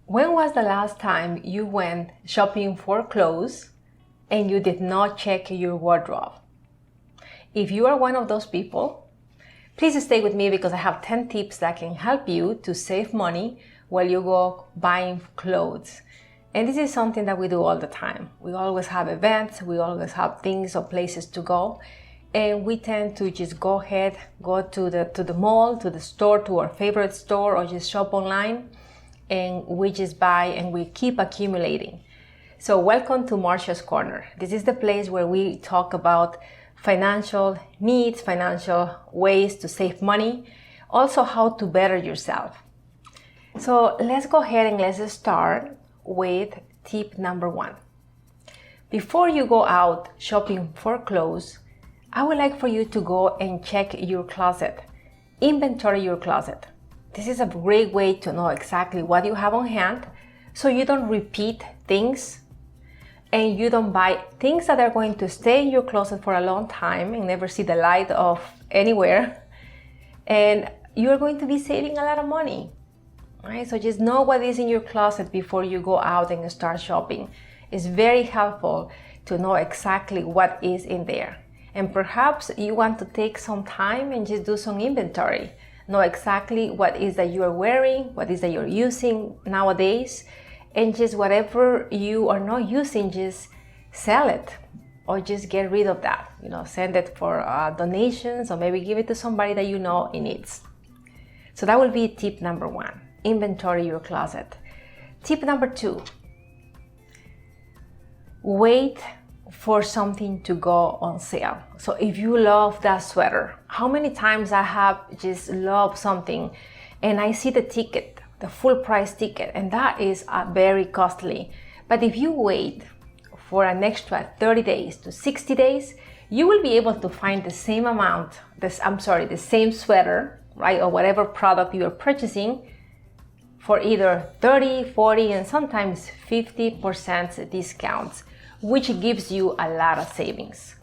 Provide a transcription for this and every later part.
When was the last time you went shopping for clothes and you did not check your wardrobe? If you are one of those people, please stay with me because I have 10 tips that can help you to save money while you go buying clothes. And this is something that we do all the time. We always have events, we always have things or places to go, and we tend to just go to the mall, to the store, to our favorite store, or just shop online, and we just buy and we keep accumulating. So welcome to Marsha's Corner. This is the place where we talk about financial needs, financial ways to save money, also how to better yourself. So let's go ahead and let's start with tip number 1. Before you go out shopping for clothes, I would like for you to go and check your closet, inventory your closet. This is a great way to know exactly what you have on hand so you don't repeat things and you don't buy things that are going to stay in your closet for a long time and never see the light of anywhere, and you're going to be saving a lot of money. Right? So just know what is in your closet before you go out and start shopping. It's very helpful to know exactly what is in there. And perhaps you want to take some time and just do some inventory. Know exactly what is that you are wearing, what is that you're using nowadays, and just whatever you are not using, just sell it or just get rid of that. Send it for donations or maybe give it to somebody that you know it needs. So that will be tip number 1. Inventory your closet. Tip number 2, wait for something to go on sale. So if you love that sweater, how many times I have just loved something and I see the ticket, the full price ticket, and that is very costly. But if you wait for an extra 30 days to 60 days, you will be able to find the same amount, the same sweater, right, or whatever product you are purchasing for either 30, 40, and sometimes 50% discounts, which gives you a lot of savings.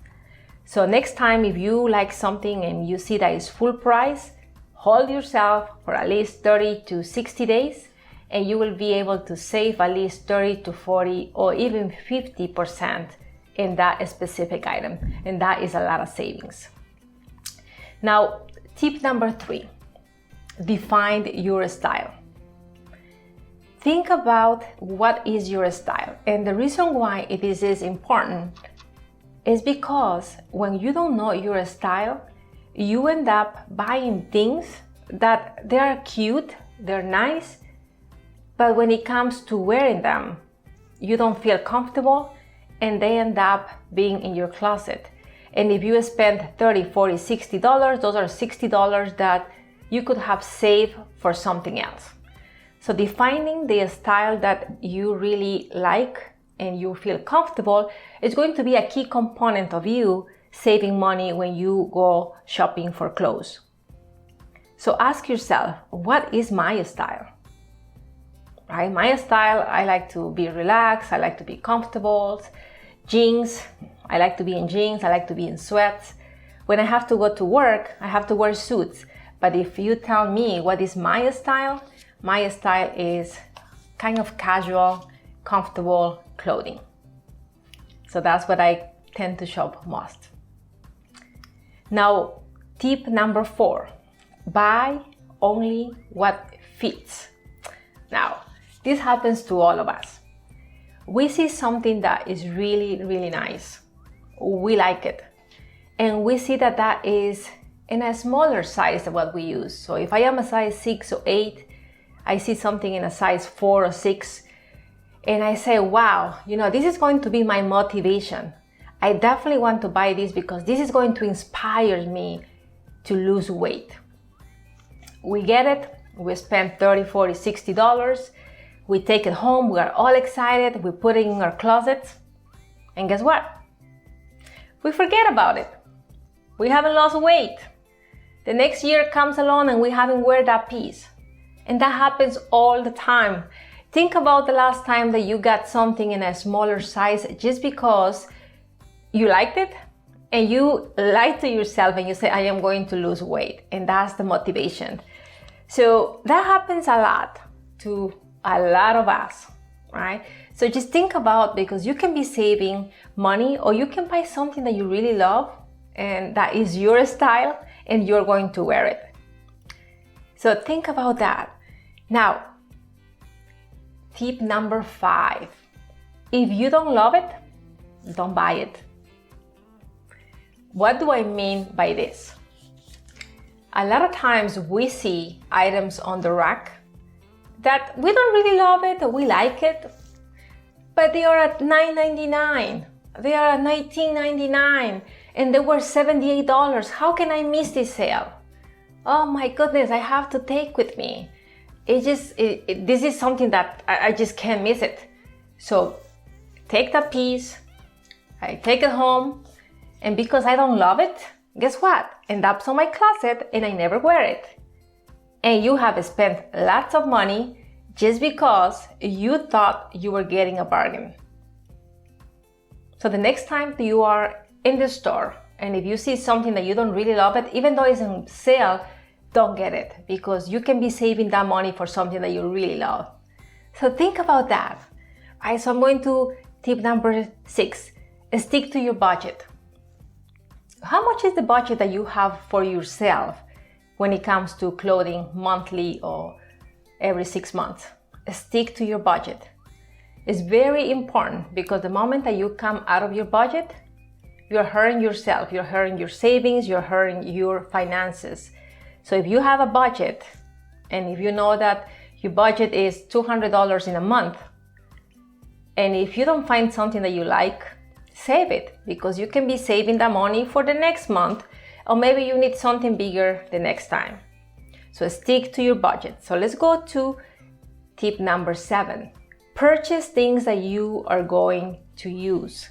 So next time, if you like something and you see that it's full price, hold yourself for at least 30 to 60 days, and you will be able to save at least 30 to 40 or even 50% in that specific item. And that is a lot of savings. Now, tip number 3, define your style. Think about what is your style. And the reason why it is important is because when you don't know your style, you end up buying things that they are cute, they're nice, but when it comes to wearing them, you don't feel comfortable and they end up being in your closet. And if you spend $30, $40, $60, those are $60 that you could have saved for something else. So defining the style that you really like and you feel comfortable is going to be a key component of you saving money when you go shopping for clothes. So ask yourself, what is my style? Right? My style, I like to be relaxed, I like to be comfortable. Jeans, I like to be in jeans, I like to be in sweats. When I have to go to work, I have to wear suits. But if you tell me what is my style is kind of casual, comfortable clothing. So that's what I tend to shop most. Now, tip number 4, buy only what fits. Now, this happens to all of us. We see something that is really, really nice. We like it. And we see that is in a smaller size than what we use. So if I am a size 6 or 8, I see something in a size 4 or 6, and I say, wow, this is going to be my motivation. I definitely want to buy this because this is going to inspire me to lose weight. We get it, we spend $30, $40, $60, we take it home, we are all excited, we put it in our closets, and guess what? We forget about it. We haven't lost weight. The next year comes along and we haven't worn that piece. And that happens all the time. Think about the last time that you got something in a smaller size just because you liked it and you lie to yourself and you say, I am going to lose weight. And that's the motivation. So that happens a lot to a lot of us, right? So just think about, because you can be saving money, or you can buy something that you really love and that is your style and you're going to wear it. So think about that. Now, tip number 5. If you don't love it, don't buy it. What do I mean by this? A lot of times we see items on the rack that we don't really love it, or we like it, but they are at $9.99, they are at $19.99, and they were $78. How can I miss this sale? Oh my goodness, I have to take with me. This is something that I just can't miss it. So take that piece, I take it home, and because I don't love it, guess what? End up in my closet and I never wear it. And you have spent lots of money just because you thought you were getting a bargain. So the next time you are in the store, and if you see something that you don't really love it, even though it's on sale, don't get it, because you can be saving that money for something that you really love. So think about that. All right, so I'm going to tip number 6. Stick to your budget. How much is the budget that you have for yourself when it comes to clothing, monthly or every 6 months? Stick to your budget. It's very important, because the moment that you come out of your budget, you're hurting yourself, you're hurting your savings, you're hurting your finances. So if you have a budget, and if you know that your budget is $200 in a month, and if you don't find something that you like, save it, because you can be saving that money for the next month, or maybe you need something bigger the next time. So stick to your budget. So let's go to tip number 7. Purchase things that you are going to use.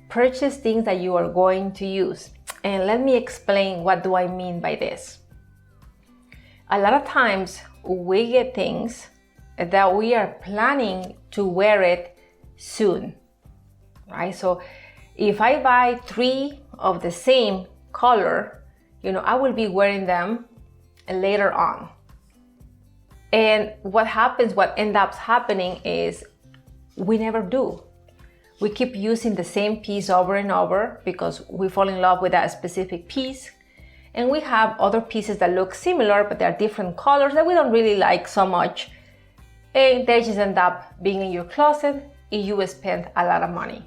Purchase things that you are going to use. And let me explain, what do I mean by this? A lot of times we get things that we are planning to wear it soon, right? So if I buy 3 of the same color, I will be wearing them later on. And what ends up happening is we never do. We keep using the same piece over and over because we fall in love with that specific piece. And we have other pieces that look similar, but they're different colors that we don't really like so much. And they just end up being in your closet and you spend a lot of money.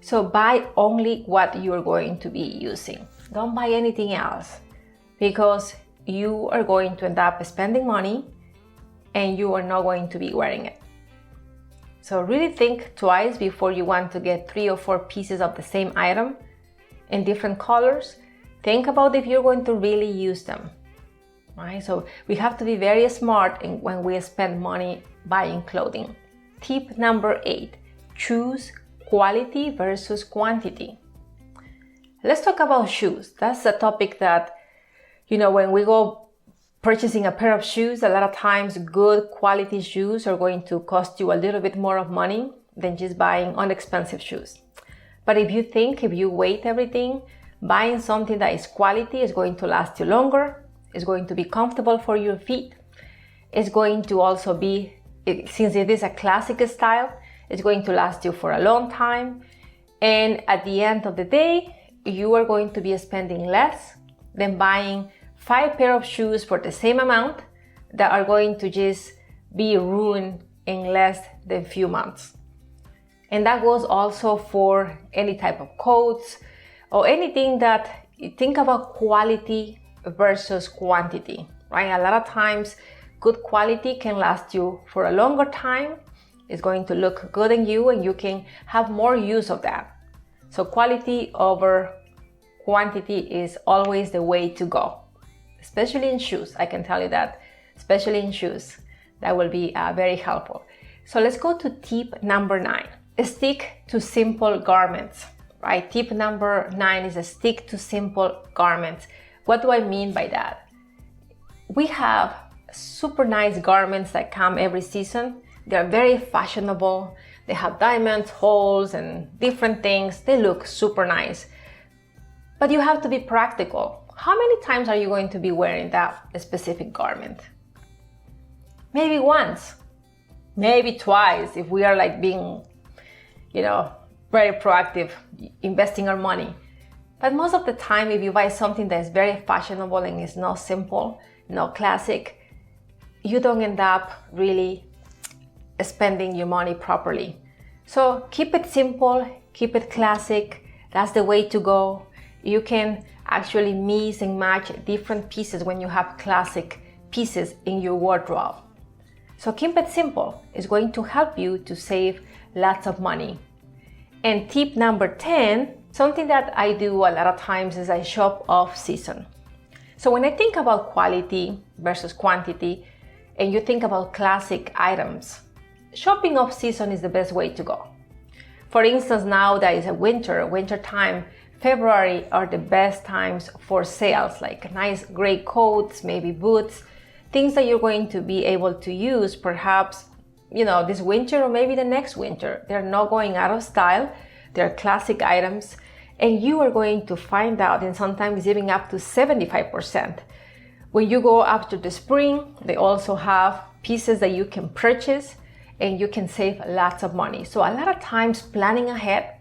So buy only what you're going to be using. Don't buy anything else, because you are going to end up spending money and you are not going to be wearing it. So really think twice before you want to get 3 or 4 pieces of the same item in different colors. Think about if you're going to really use them, right? So we have to be very smart when we spend money buying clothing. Tip number 8, choose quality versus quantity. Let's talk about shoes. That's a topic that, when we go purchasing a pair of shoes, a lot of times good quality shoes are going to cost you a little bit more of money than just buying inexpensive shoes. But if you weight everything, buying something that is quality is going to last you longer, it's going to be comfortable for your feet, it's going to also be, since it is a classic style, it's going to last you for a long time. And at the end of the day, you are going to be spending less than buying 5 pair of shoes for the same amount that are going to just be ruined in less than few months. And that goes also for any type of coats or anything that, think about quality versus quantity, right? A lot of times good quality can last you for a longer time. It's going to look good on you and you can have more use of that. So quality over quantity is always the way to go, especially in shoes. I can tell you that, especially in shoes, that will be very helpful. So let's go to tip number 9. Stick to simple garments, right? Tip number 9 is stick to simple garments. What do I mean by that? We have super nice garments that come every season. They're very fashionable. They have diamonds, holes, and different things. They look super nice. But you have to be practical. How many times are you going to be wearing that specific garment? Maybe once, maybe twice if we are like being, very proactive, investing our money. But most of the time, if you buy something that is very fashionable and is not simple, not classic, you don't end up really spending your money properly. So keep it simple, keep it classic. That's the way to go. You can actually mix and match different pieces when you have classic pieces in your wardrobe. So keep it simple. It's going to help you to save lots of money. And tip number 10, something that I do a lot of times is I shop off season. So when I think about quality versus quantity, and you think about classic items, shopping off season is the best way to go. For instance, now that is a winter time, February are the best times for sales, like nice gray coats, maybe boots, things that you're going to be able to use perhaps, this winter or maybe the next winter. They're not going out of style. They're classic items, and you are going to find out, and sometimes even up to 75%. When you go after the spring, they also have pieces that you can purchase and you can save lots of money. So a lot of times planning ahead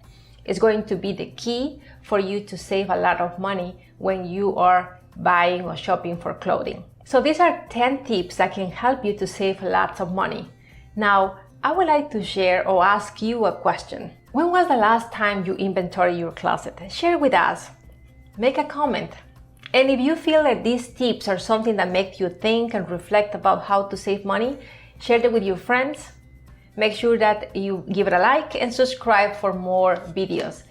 is going to be the key for you to save a lot of money when you are buying or shopping for clothing. So these are 10 tips that can help you to save lots of money. Now, I would like to share or ask you a question. When was the last time you inventoried your closet? Share with us. Make a comment. And if you feel that these tips are something that make you think and reflect about how to save money, share it with your friends. Make sure that you give it a like and subscribe for more videos.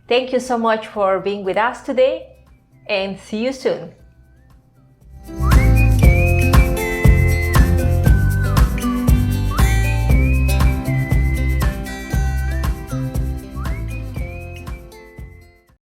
Thank you so much for being with us today, and see you soon.